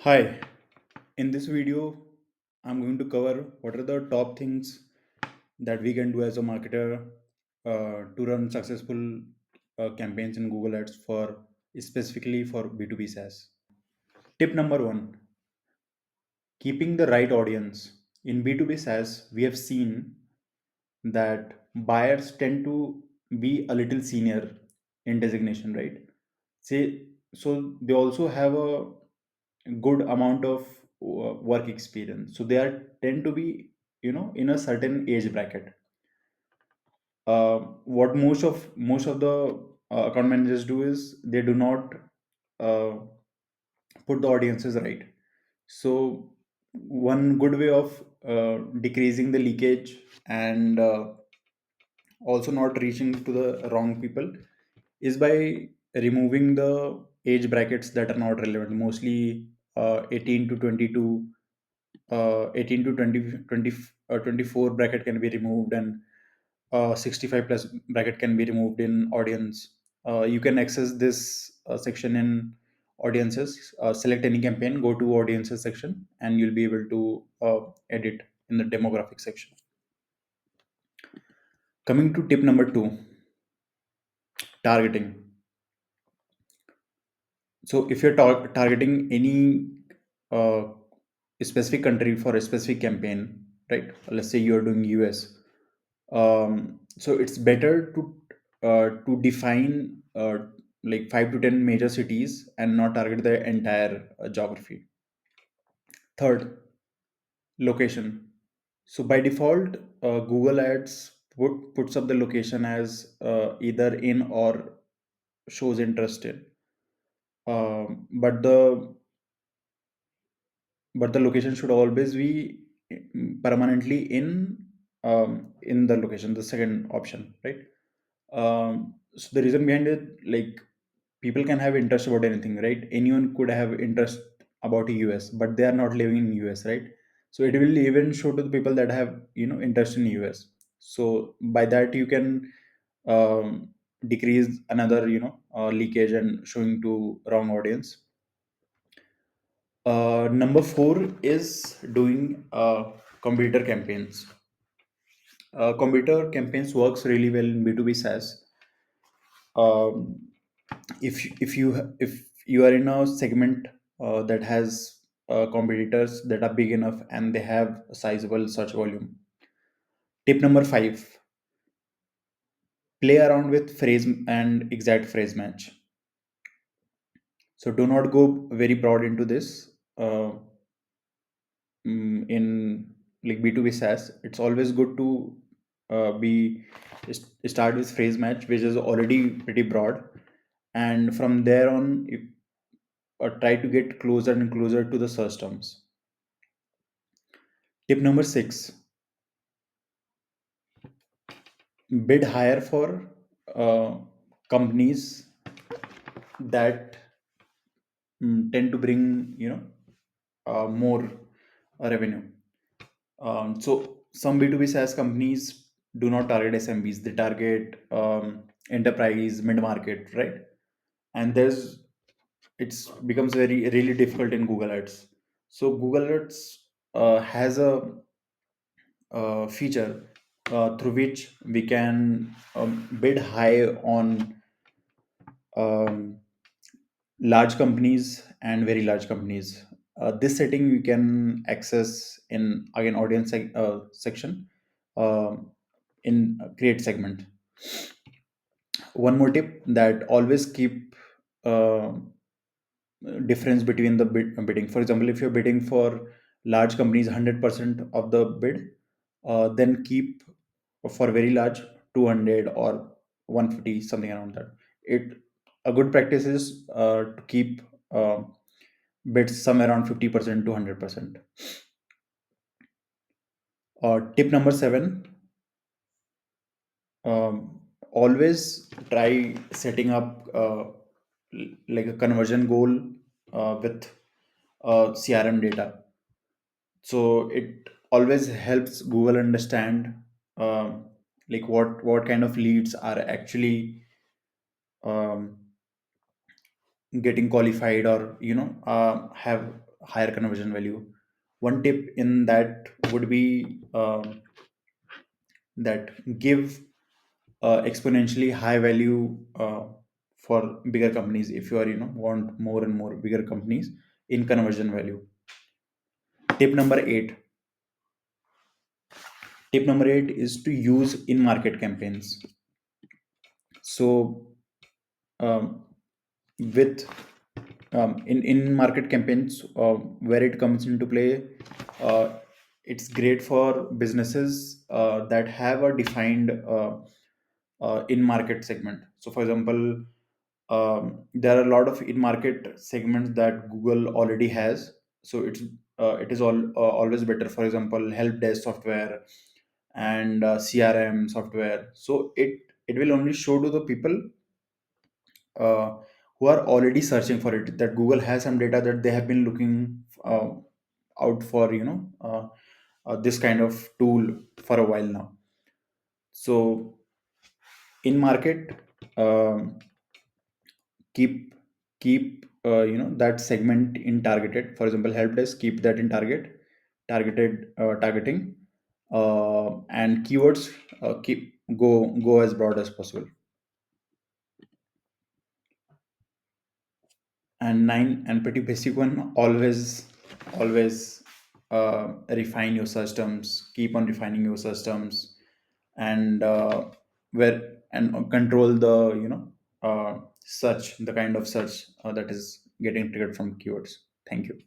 Hi, in this video, I'm going to cover what are the top things that we can do as a marketer to run successful campaigns in Google Ads for specifically for B2B SaaS. Tip number one, keeping the right audience. In B2B SaaS, we have seen that buyers tend to be a little senior in designation, right? Say, so they also have a good amount of work experience, so they are tend to be in a certain age bracket. What most of the account managers do is they do not uh, put the audiences right. So one good way of decreasing the leakage and also not reaching to the wrong people is by removing the age brackets that are not relevant, mostly 18 to 22, 18 to 24 bracket can be removed, and 65 plus bracket can be removed in audience. You can access this section in audiences. Select any campaign, go to audiences section, and you'll be able to edit in the demographic section. Coming to tip number two, targeting. So if you're targeting any uh, specific country for a specific campaign, right? Let's say you're doing US. So it's better to define like 5 to 10 major cities and not target the entire geography. Third, location. So by default, Google Ads puts up the location as either in or shows interest in. But the location should always be permanently in the location, the second option, right? So the reason behind it, like, people can have interest about anything, right? Anyone could have interest about US, but they are not living in US, right? So it will even show to the people that have interest in US. So by that you can decrease another leakage and showing to wrong audience. Number four is doing competitor campaigns. Competitor campaigns works really well in B2B SaaS. Um, if you are in a segment that has competitors that are big enough and they have a sizable search volume. Tip number five: play around with phrase and exact phrase match. So do not go very broad into this. In like B2B SaaS, it's always good to be start with phrase match, which is already pretty broad, and from there on, try to get closer and closer to the search terms. Tip number six: bid higher for companies that tend to bring more revenue. So some B2B SaaS companies do not target SMBs; they target enterprise, mid market, right? And it's becomes very really difficult in Google Ads. So Google Ads has a feature through which we can bid high on um, large companies and very large companies. This setting you can access in again audience section, um, in create segment. One more tip: that always keep uh, difference between the bidding. For example, if you're bidding for large companies 100% of the bid, then keep for very large 200 or 150, something around that. It A good practice is to keep bids somewhere around 50% to 100%. Tip number seven: always try setting up like a conversion goal with CRM data. So it always helps Google understand like what kind of leads are actually um, getting qualified, or have higher conversion value. One tip in that would be that give exponentially high value for bigger companies. If you are, want more and more bigger companies in conversion value. Tip number 8 is to use in market campaigns. So um, with in market campaigns, where it comes into play, uh, it's great for businesses that have a defined in market segment. So for example, there are a lot of in market segments that Google already has. So it is always better, for example, help desk software and CRM software. So it will only show to the people uh, who are already searching for it, that Google has some data that they have been looking out for, this kind of tool for a while now. So in market, um, keep keep that segment in targeted. For example, help desk, keep that in targeted targeting, and keywords, keep go as broad as possible. And nine, and pretty basic one, always refine your systems, keep on refining your systems, and where and control the search, the kind of search that is getting triggered from keywords. Thank you.